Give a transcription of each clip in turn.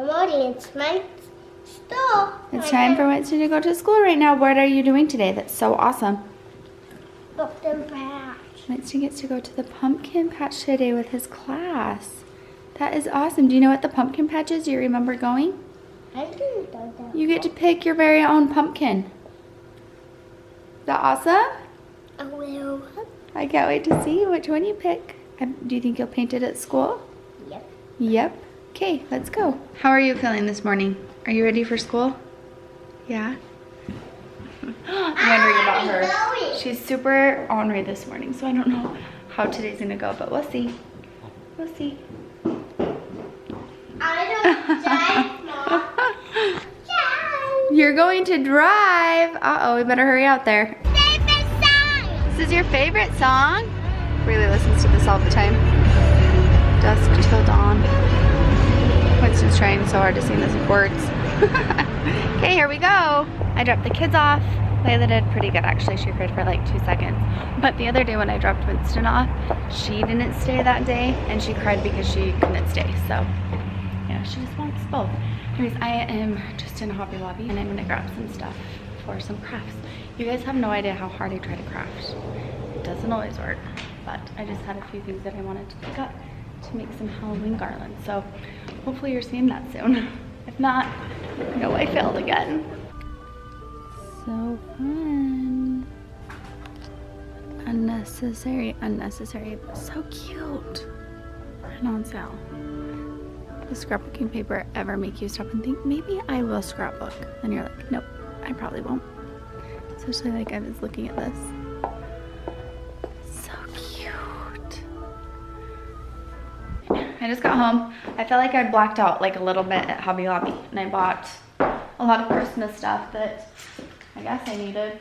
Morning, it's my school. It's time for Winston to go to school right now. What are you doing today? That's so awesome. Pumpkin patch. Winston gets to go to the pumpkin patch today with his class. That is awesome. Do you know what the pumpkin patch is? Do you remember going? I didn't know that. You get to pick your very own pumpkin. Is that awesome? I will. I can't wait to see which one you pick. Do you think you'll paint it at school? Yep. Yep. Okay, let's go. How are you feeling this morning? Are you ready for school? Yeah? I'm wondering about her. She's super ornery this morning, so I don't know how today's gonna go, but we'll see. We'll see. I don't drive, Mom. You're going to drive. Uh-oh, we better hurry out there. Favorite song. This is your favorite song? Really listens to this all the time. Dusk till dawn. Winston's trying so hard to sing this with words. Okay, here we go. I dropped the kids off. Layla did pretty good actually. She cried for like 2 seconds. But the other day when I dropped Winston off, she didn't stay that day and she cried because she couldn't stay. So yeah, she just wants both. Anyways, I am just in Hobby Lobby and I'm gonna grab some stuff for some crafts. You guys have no idea how hard I try to craft. It doesn't always work, but I just had a few things that I wanted to pick up to make some Halloween garlands. So hopefully you're seeing that soon. If not, no, I failed again. So fun. Unnecessary, but so cute. And on sale. Does scrapbooking paper ever make you stop and think, maybe I will scrapbook? And you're like, nope, I probably won't. Especially like I was looking at this. So cute. I just got home. I felt like I blacked out like a little bit at Hobby Lobby. And I bought a lot of Christmas stuff that I guess I needed.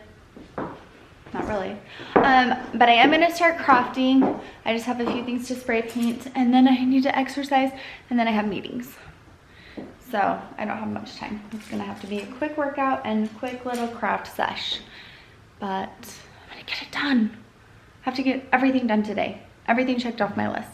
Not really. But I am gonna start crafting. I just have a few things to spray paint and then I need to exercise and then I have meetings. So I don't have much time. It's gonna have to be a quick workout and quick little craft sesh. But I'm gonna get it done. I have to get everything done today. Everything checked off my list.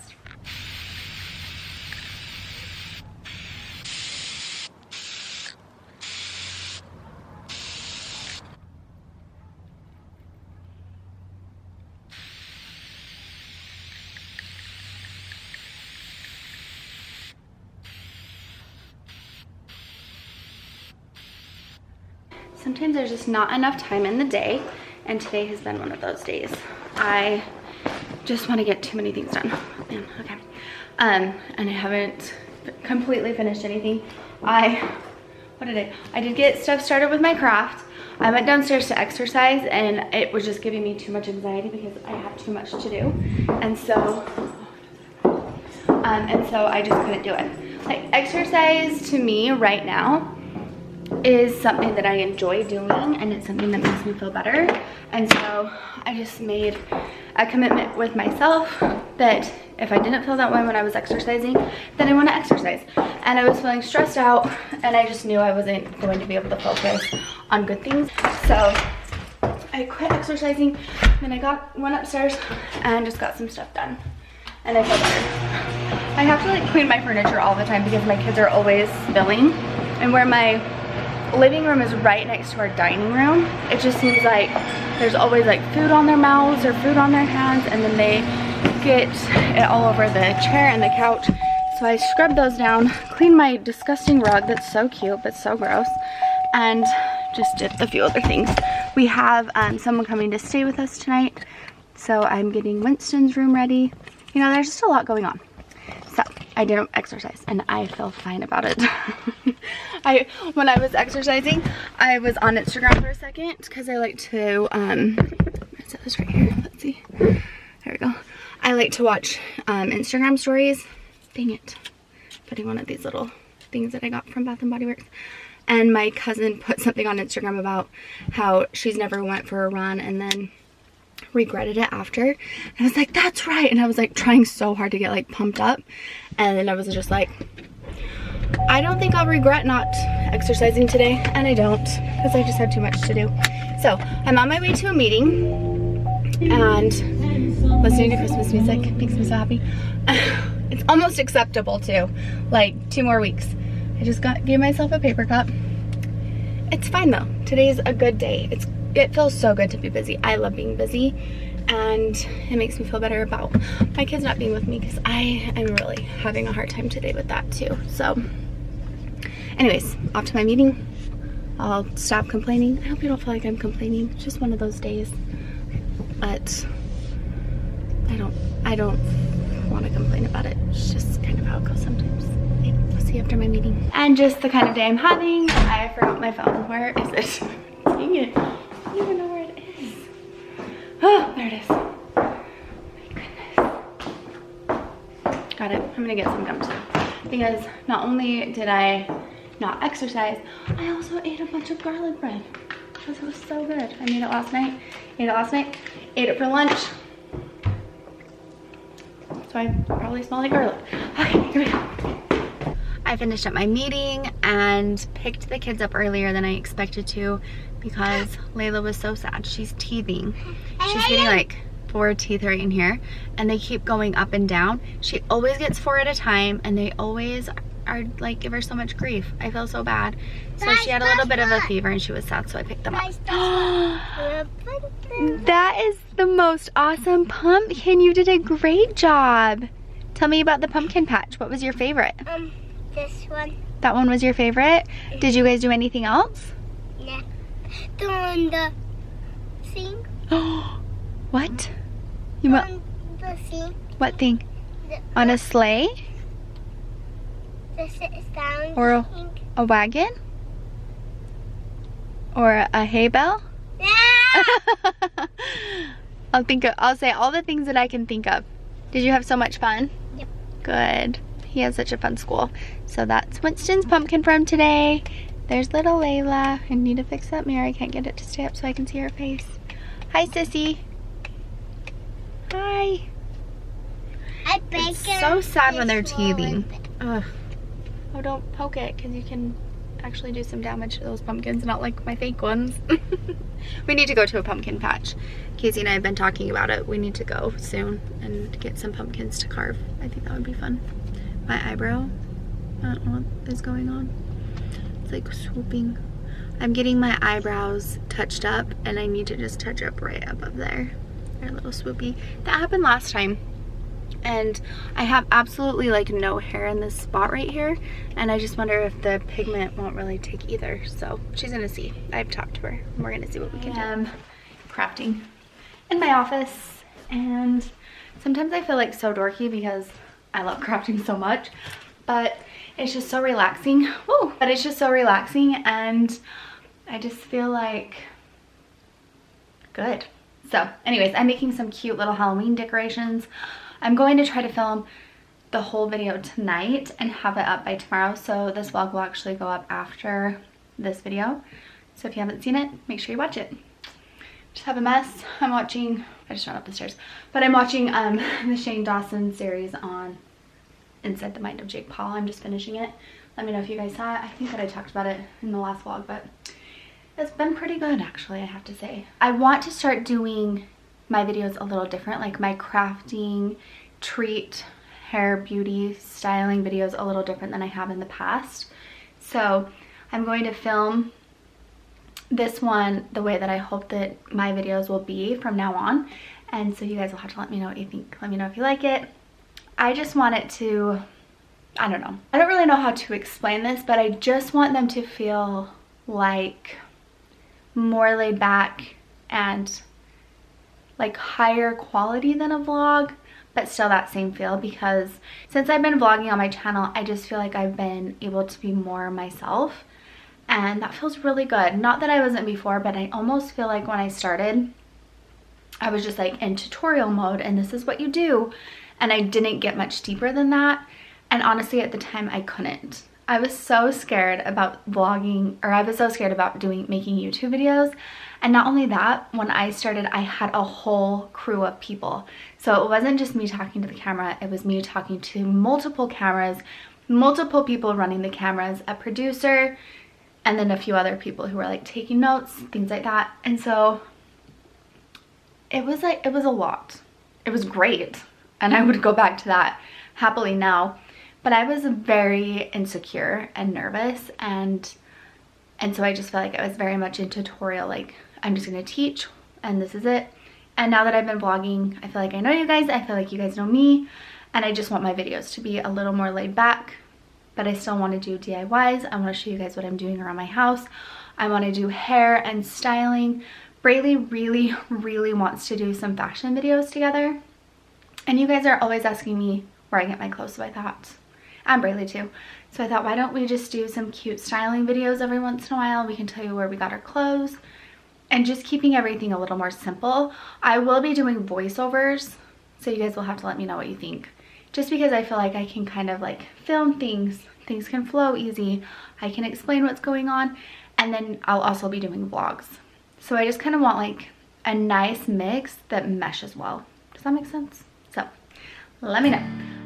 Sometimes there's just not enough time in the day, and today has been one of those days. I just want to get too many things done. Okay. And I haven't completely finished anything. I did get stuff started with my craft. I went downstairs to exercise, and it was just giving me too much anxiety because I have too much to do. And so I just couldn't do it. Like, exercise to me right now is something that I enjoy doing and it's something that makes me feel better. And so I just made a commitment with myself that if I didn't feel that way when I was exercising, then I want to exercise. And I was feeling stressed out and I just knew I wasn't going to be able to focus on good things. So I quit exercising, then I went upstairs and just got some stuff done. And I feel better. I have to like clean my furniture all the time because my kids are always spilling. And where my living room is right next to our dining room, it just seems like there's always like food on their mouths or food on their hands, and then they get it all over the chair and the couch. So I scrubbed those down, cleaned my disgusting rug that's so cute but so gross, and just did a few other things. We have someone coming to stay with us tonight, so I'm getting Winston's room ready. You know, there's just a lot going on. So I didn't exercise and I feel fine about it. When I was exercising, I was on Instagram for a second because I like to, it says right here, let's see, there we go. I like to watch Instagram stories. Dang it, putting one of these little things that I got from Bath & Body Works. And my cousin put something on Instagram about how she's never went for a run and then regretted it after. And I was like, that's right. And I was like trying so hard to get like pumped up, and then I was just like, I don't think I'll regret not exercising today, and I don't, because I just had too much to do. So I'm on my way to a meeting and listening to Christmas music makes me so happy. It's almost acceptable too, like 2 more weeks I just gave myself a paper cup. It's fine though. Today's a good day. It feels so good to be busy. I love being busy, and it makes me feel better about my kids not being with me because I am really having a hard time today with that too. So anyways, off to my meeting. I'll stop complaining. I hope you don't feel like I'm complaining. It's just one of those days. But I don't want to complain about it. It's just kind of how it goes sometimes. Okay, I'll see you after my meeting. And just the kind of day I'm having, I forgot my phone. Where is it? Dang it. I don't even know where it is. Oh, there it is. My goodness. Got it. I'm gonna get some gum too. Because not only did I not exercise, I also ate a bunch of garlic bread because it was so good. I made it last night, ate it for lunch. So I probably smell like garlic. Okay, here we go. I finished up my meeting and picked the kids up earlier than I expected to because Layla was so sad. She's teething. She's getting like 4 teeth right in here and they keep going up and down. She always gets 4 at a time and they always are like give her so much grief. I feel so bad. So she had a little bit of a fever and she was sad, so I picked them up. That is the most awesome pumpkin. You did a great job. Tell me about the pumpkin patch. What was your favorite? This one. That one was your favorite? Did you guys do anything else? Yeah. On the thing. What? You went On the thing. what thing? On a sleigh? The sound. Or a wagon? Or a hay bell? Yeah. I'll say all the things that I can think of. Did you have so much fun? Yep. Good. He has such a fun school. So that's Winston's pumpkin from today. There's little Layla. I need to fix that mirror. I can't get it to stay up so I can see her face. Hi, Sissy. Hi. It's so sad when they're teething. Ugh. Oh, don't poke it because you can actually do some damage to those pumpkins, not like my fake ones. We need to go to a pumpkin patch. Casey and I have been talking about it. We need to go soon and get some pumpkins to carve. I think that would be fun. My eyebrow, I don't know what is going on. It's like swooping. I'm getting my eyebrows touched up and I need to just touch up right above there. They're a little swoopy. That happened last time. And I have absolutely like no hair in this spot right here, and I just wonder if the pigment won't really take either. So she's gonna see. I've talked to her and we're gonna see what we can do. I'm crafting in my office, and sometimes I feel like so dorky because I love crafting so much, but it's just so relaxing. Woo! But it's just so relaxing and I just feel like good. So anyways, I'm making some cute little Halloween decorations. I'm going to try to film the whole video tonight and have it up by tomorrow. So this vlog will actually go up after this video. So if you haven't seen it, make sure you watch it. Just have a mess. I just ran up the stairs, but I'm watching the Shane Dawson series on Inside the Mind of Jake Paul. I'm just finishing it. Let me know if you guys saw it. I think that I talked about it in the last vlog, but it's been pretty good actually, I have to say. I want to start doing my videos a little different, like my crafting, treat, hair, beauty, styling videos a little different than I have in the past. So I'm going to film this one the way that I hope that my videos will be from now on. And so you guys will have to let me know what you think. Let me know if you like it. I just want it to, I don't know. I don't really know how to explain this, but I just want them to feel like more laid back and like higher quality than a vlog, but still that same feel, because since I've been vlogging on my channel, I just feel like I've been able to be more myself, and that feels really good. Not that I wasn't before, but I almost feel like when I started, I was just like in tutorial mode and this is what you do, and I didn't get much deeper than that. And honestly, at the time I couldn't. I was so scared about vlogging, or I was so scared about making YouTube videos. And not only that, when I started, I had a whole crew of people. So it wasn't just me talking to the camera, it was me talking to multiple cameras, multiple people running the cameras, a producer, and then a few other people who were like taking notes, things like that. And so it was a lot. It was great. And I would go back to that happily now. but I was very insecure and nervous, and so I just felt like I was very much in tutorial, like I'm just gonna teach and this is it. And now that I've been vlogging, I feel like I know you guys, I feel like you guys know me, and I just want my videos to be a little more laid back, but I still want to do DIYs. I want to show you guys what I'm doing around my house. I want to do hair and styling. Braylee really wants to do some fashion videos together, and you guys are always asking me where I get my clothes, so I thought, and Braylee too, so I thought, why don't we just do some cute styling videos every once in a while? We can tell you where we got our clothes, and just keeping everything a little more simple. I will be doing voiceovers, so you guys will have to let me know what you think, just because I feel like I can kind of like film things can flow easy, I can explain what's going on, and then I'll also be doing vlogs. So I just kind of want like a nice mix that meshes well. Does that make sense? So let me know.